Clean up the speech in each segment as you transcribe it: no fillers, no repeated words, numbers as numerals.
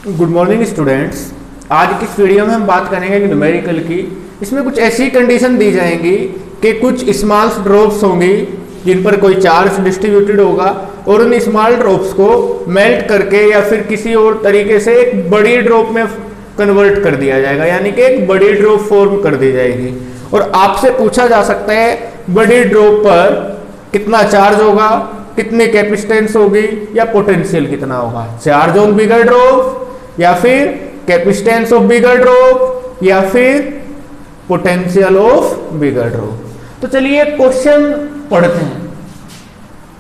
Good morning students. आज की इस वीडियो में हम बात करेंगे न्यूमेरिकल की। इसमें कुछ ऐसी कंडीशन दी जाएंगी कि कुछ स्मॉल ड्रॉप्स होंगी जिन पर कोई चार्ज डिस्ट्रीब्यूटेड होगा और उन स्मॉल ड्रॉप्स को मेल्ट करके या फिर किसी और तरीके से एक बड़ी ड्रॉप में कन्वर्ट कर दिया जाएगा, यानी कि एक बड़ी ड्रॉप फॉर्म कर दी जाएगी। और आपसे पूछा जा सकता है बड़ी ड्रॉप पर कितना चार्ज होगा, कितनी कैपेसिटेंस होगी या पोटेंशियल कितना होगा। चार्ज ऑन बिगर ड्रॉप या फिर कैपेसिटेंस ऑफ बिगर ड्रॉप या फिर पोटेंशियल ऑफ बिगर ड्रॉप। तो चलिए क्वेश्चन पढ़ते हैं।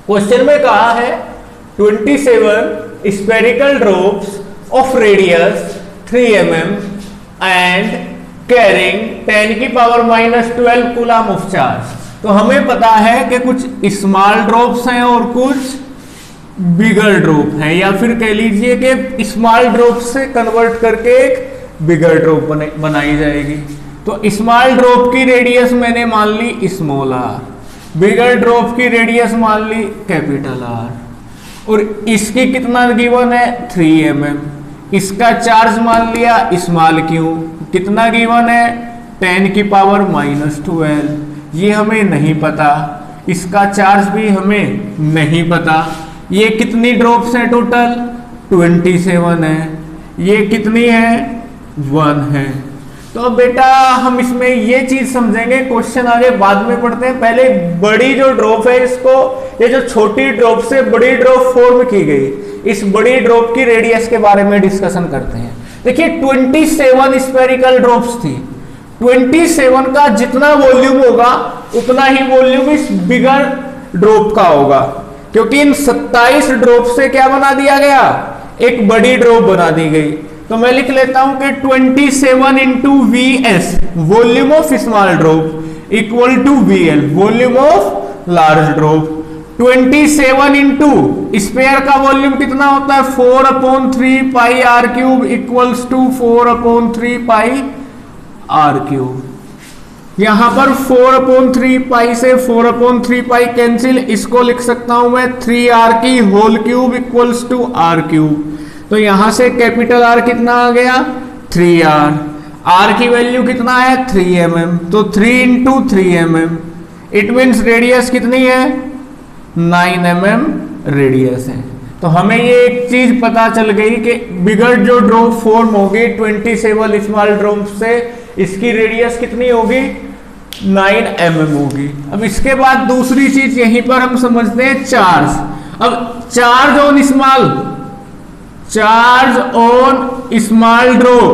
क्वेश्चन में कहा है 27 spherical drops of radius 3 mm and carrying 10 की पावर -12 कूलम ऑफ चार्ज। तो हमें पता है कि कुछ स्मॉल ड्रॉप्स हैं और कुछ बिगर ड्रॉप है, या फिर कह लीजिए कि स्मॉल ड्रॉप से कन्वर्ट करके एक बिगर ड्रॉप बनाई जाएगी। तो स्मॉल ड्रॉप की रेडियस मैंने मान ली स्मॉल आर, बिगर ड्रॉप की रेडियस मान ली कैपिटल आर, और इसकी कितना गिवन है 3 mm। इसका चार्ज मान लिया स्मॉल क्यू, कितना गिवन है 10 की पावर -12। ये हमें नहीं पता, इसका चार्ज भी हमें नहीं पता। ये कितनी ड्रॉप्स हैं टोटल 27 है, ये कितनी है 1 है। तो अब बेटा हम इसमें ये चीज समझेंगे, क्वेश्चन आगे बाद में पढ़ते हैं। पहले बड़ी जो ड्रॉप है इसको, ये जो छोटी ड्रॉप से बड़ी ड्रॉप फॉर्म की गई, इस बड़ी ड्रॉप की रेडियस के बारे में डिस्कशन करते हैं। देखिए 27 स्फेरिकल ड्रॉप्स थी, 27 का जितना वॉल्यूम होगा उतना ही वॉल्यूम इस बिगर ड्रॉप का होगा, क्योंकि इन 27 ड्रॉप से क्या बना दिया गया, एक बड़ी ड्रॉप बना दी गई। तो मैं लिख लेता हूं कि 27 into VS volume of small drop equal to VL volume of large drop. 27 into sphere का वॉल्यूम कितना होता है 4/3 pi r cube equals to 4/3 pi r cube. यहां पर 4/3 पाई से 4/3 पाई कैंसिल, इसको लिख सकता हूं मैं 3r की whole cube equals to R cube. तो यहां से कैपिटल आर कितना आ गया 3r, आर की वैल्यू कितना है 3 mm, तो 3 into 3 mm it means radius कितनी है 9 mm रेडियस है। तो हमें ये एक चीज पता चल गई कि बिगर जो ड्रॉप फॉर्म होगी 27 स्मॉल ड्रॉप से, इसकी रेडियस कितनी होगी 9 mm होगी। अब इसके बाद दूसरी चीज यहीं पर हम समझते हैं चार्ज। अब चार्ज ऑन स्मॉल ड्रॉप,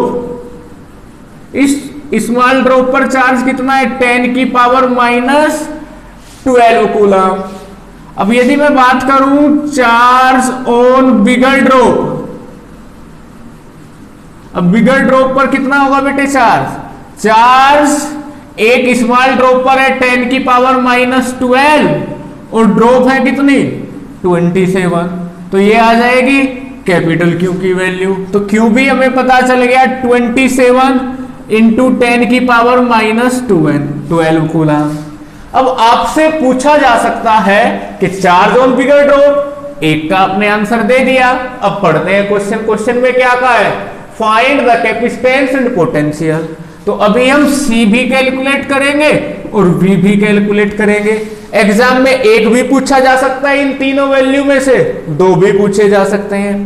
इस स्मॉल ड्रॉप पर चार्ज कितना है 10 की पावर -12 कूलम। अब यदि मैं बात करूं चार्ज ऑन बिगर ड्रॉप, अब बिगर ड्रॉप पर कितना होगा बेटे चार्ज एक स्मॉल ड्रॉप पर है 10 की पावर -12 और ड्रॉप है कितनी 27, तो ये आ जाएगी कैपिटल क्यू की वैल्यू। तो क्यू भी हमें पता चल गया 27 इंटू 10 की पावर -12 कूलम। अब आपसे पूछा जा सकता है कि चार्ज ऑन बिगर ड्रॉप, एक का आपने आंसर दे दिया। अब पढ़ते हैं क्वेश्चन। क्वेश्चन में क्या कहा है find the capacitance and potential. तो अभी हम C भी कैलकुलेट करेंगे और V भी कैलकुलेट करेंगे। एग्जाम में एक भी पूछा जा सकता है, इन तीनों वैल्यू में से 2 भी पूछे जा सकते हैं।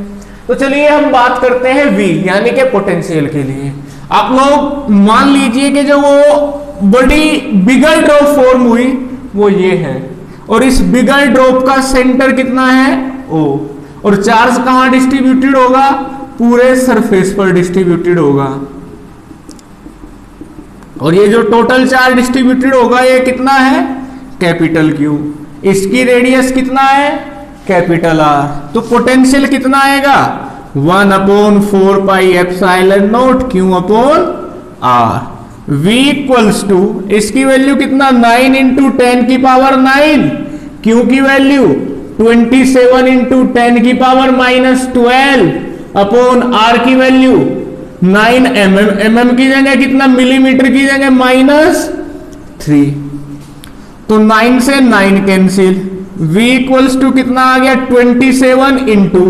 तो चलिए हम बात करते हैं V यानी कि पोटेंशियल के लिए। आप लोग मान लीजिए कि जो वो बड़ी बिगर ड्रॉप फॉर्म हुई वो ये है, और इस बिगर ड्रॉप का सेंटर कितना है O, और चार्ज कहां डिस्ट्रीब्यूटेड होगा पूरे सरफेस पर डिस्ट्रीब्यूटेड होगा। और ये जो टोटल चार्ज डिस्ट्रीब्यूटेड होगा ये कितना है कैपिटल क्यू, इसकी रेडियस कितना है कैपिटल आर। तो पोटेंशियल कितना आएगा 1/4 pi epsilon not Q upon R. V equals to इसकी वैल्यू कितना 9 इंटू 10 की पावर 9, क्यू की वैल्यू 27 इंटू 10 की पावर -12 अपॉन आर की वैल्यू 9 mm की जगह कितना मिलीमीटर की जगह -3। तो 9 से 9 कैंसिल, V इक्वल्स टू कितना आ गया 27 इंटू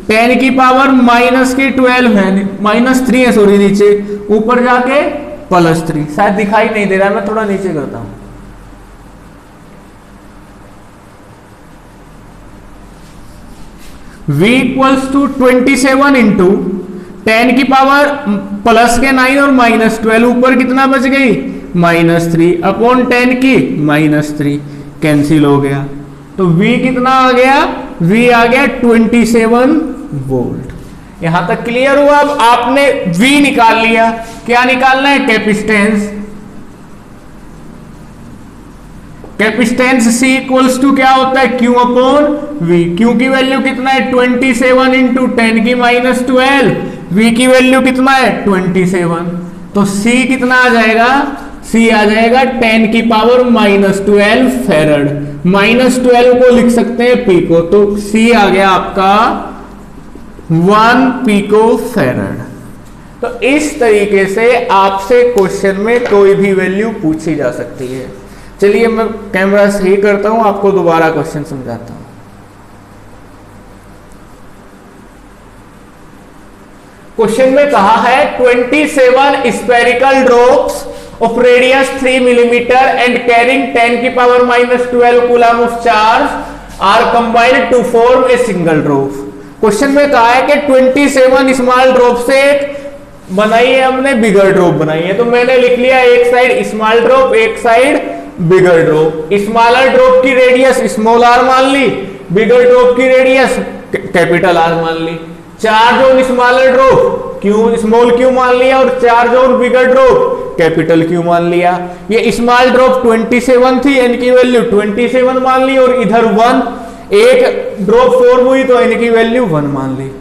10 की पावर माइनस की 12 है, -3 है सॉरी, नीचे ऊपर जाके +3, शायद दिखाई नहीं दे रहा है, मैं थोड़ा नीचे करता हूं। v इक्वल्स टू 27 इंटू 10 की पावर प्लस के 9 और -12, ऊपर कितना बच गई -3 अपॉन 10 की -3, कैंसिल हो गया। तो v कितना आ गया, v आ गया 27 वोल्ट। यहां तक क्लियर हुआ। अब आपने v निकाल लिया, क्या निकालना है, capacitance. Capacitance C equals to क्या होता है, Q अपॉन V। Q की वैल्यू कितना है 27 इंटू 10 की -12, V की वैल्यू कितना है 27, तो C कितना आ जाएगा, C आ जाएगा 10 की पावर -12 फेरड। -12 को लिख सकते हैं पीको, तो C आ गया आपका 1 पिको फेरड। तो इस तरीके से आपसे क्वेश्चन में कोई भी वैल्यू पूछी जा सकती है। चलिए मैं कैमरा सही करता हूं, आपको दोबारा क्वेश्चन समझाता हूं। क्वेश्चन में कहा है 27 spherical drops of radius 3 millimetre and carrying 10 की power -12 coulomb of charge are combined to form a single drop. Question में कहा है कि 27 स्मॉल ड्रॉप से बनाई है हमने बिगर ड्रॉप बनाई है, तो मैंने लिख लिया एक साइड स्मॉल ड्रॉप, एक side bigger drop. Smaller drop की रेडियस स्मॉल आर मान ली, बिगर ड्रॉप की रेडियस कैपिटल आर मान ली। Charge on smaller drop q small q मान लिया और charge on bigger drop capital Q मान लिया। ये स्मॉल ड्रॉप 27 थी, n की वैल्यू 27 मान ली और इधर 1, एक ड्रॉप फॉर्म हुई तो n की वैल्यू 1 मान ली।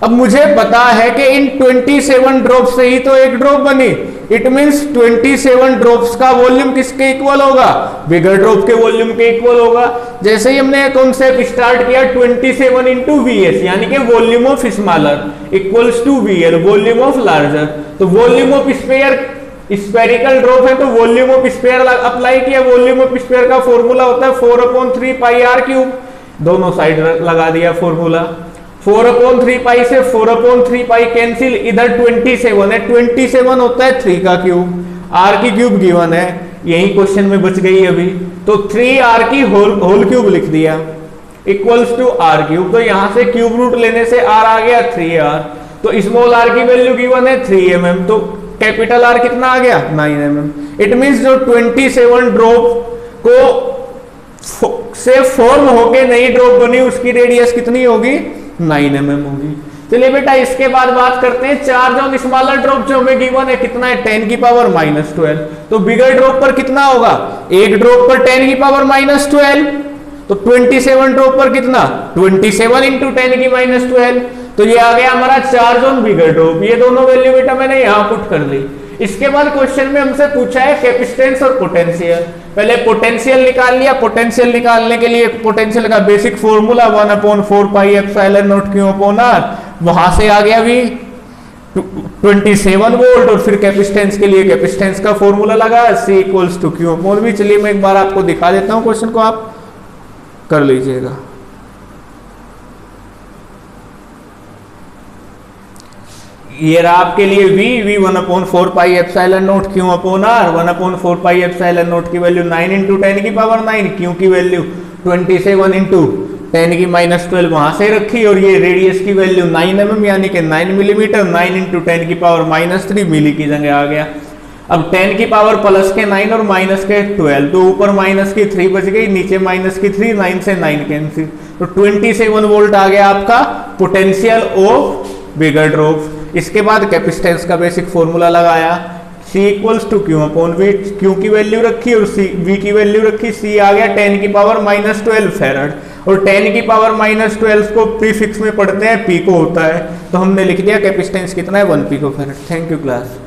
अब मुझे पता है कि इन 27 ड्रॉप से ही तो एक ड्रॉप बनी, इट मींस 27 ड्रॉप्स का वॉल्यूम किसके इक्वल होगा, बिगर ड्रॉप के वॉल्यूम के इक्वल होगा। जैसे ही हमने कॉन्सेप्ट स्टार्ट किया 27 इंटू VS यानी कि volume of smaller equals to VL volume of larger. तो volume of sphere spherical drop है तो वॉल्यूम ऑफ स्फीयर अप्लाई किया। वॉल्यूम ऑफ स्फीयर का फॉर्मूला होता है 4/3 पाई r क्यूब, दोनों साइड लगा दिया फॉर्मूला। 4/3 पाई से 4/3 पाई कैंसिल, इधर 27 है, 27 होता है 3 का क्यूब, r की क्यूब गिवन है, यही क्वेश्चन में बच गई अभी। तो 3r की होल क्यूब लिख दिया इक्वल्स टू r क्यूब। तो यहां से क्यूब रूट लेने से r आ गया 3r। तो स्मॉल r की वैल्यू गिवन है 3 mm, तो कैपिटल R कितना आ गया 9 mm। इट मींस जो 27 ड्रॉप को से फॉर्म होके नई ड्रॉप बनी उसकी रेडियस कितनी होगी 9 mm होगी। चलिए बेटा इसके बाद बात करते हैं चार्ज ऑन स्मॉलर ड्रॉप जो हमें गिवन है कितना है 10 की पावर -12। तो बिगर ड्रॉप पर कितना होगा, एक ड्रॉप पर 10 की पावर -12, तो 27 ड्रॉप पर कितना 27 इंटू 10 की -12। तो ये आ गया हमारा चार्ज ऑन बिगर ड्रॉप। ये दोनों वैल्यू बेटा मैंने यहां पुट कर ली। इसके बाद क्वेश्चन में हमसे पूछा है कैपेसिटेंस और पोटेंशियल। पहले पोटेंशियल निकाल लिया। पोटेंशियल निकालने के लिए पोटेंशियल का basic formula 1/4 pi epsilon not Q upon R, वहां से आ गया भी 27 वोल्ट और फिर कैपेसिटेंस के लिए कैपेसिटेंस का फॉर्मूला लगा C equals to Q upon V। चलिए मैं एक बार आपको दिखा देता हूं, क्वेश्चन को आप कर लीजिएगा। ये रहा आपके लिए V 1/4 pi epsilon not Q upon R. 1/4 pi epsilon not की वैल्यू 9 इंटू 10 की पावर 9, क्यू की वैल्यू 27 इंटू 10 की -12 वहां से रखी और ये रेडियस की वैल्यू 9 mm यानी कि 9 मिलीमीटर, 9 इंटू 10 की पावर -3 मिली की जगह आ गया। अब 10 की पावर प्लस के 9 और माइनस के 12, तो ऊपर माइनस की 3 बच गई, नीचे माइनस की 3, 9 से 9 कैंसिल, तो 27 वोल्ट आ गया आपका पोटेंशियल ऑफ बिगर ड्रॉप। इसके बाद कैपेसिटेंस का बेसिक फॉर्मूला लगाया C equals to Q upon V, Q की वैल्यू रखी और V की वैल्यू रखी, C आ गया 10 की पावर -12 फेरड और 10 की पावर -12 को प्रीफिक्स में पढ़ते हैं पिको होता है, तो हमने लिख दिया कैपेसिटेंस कितना है 1 pico farad. Thank you class.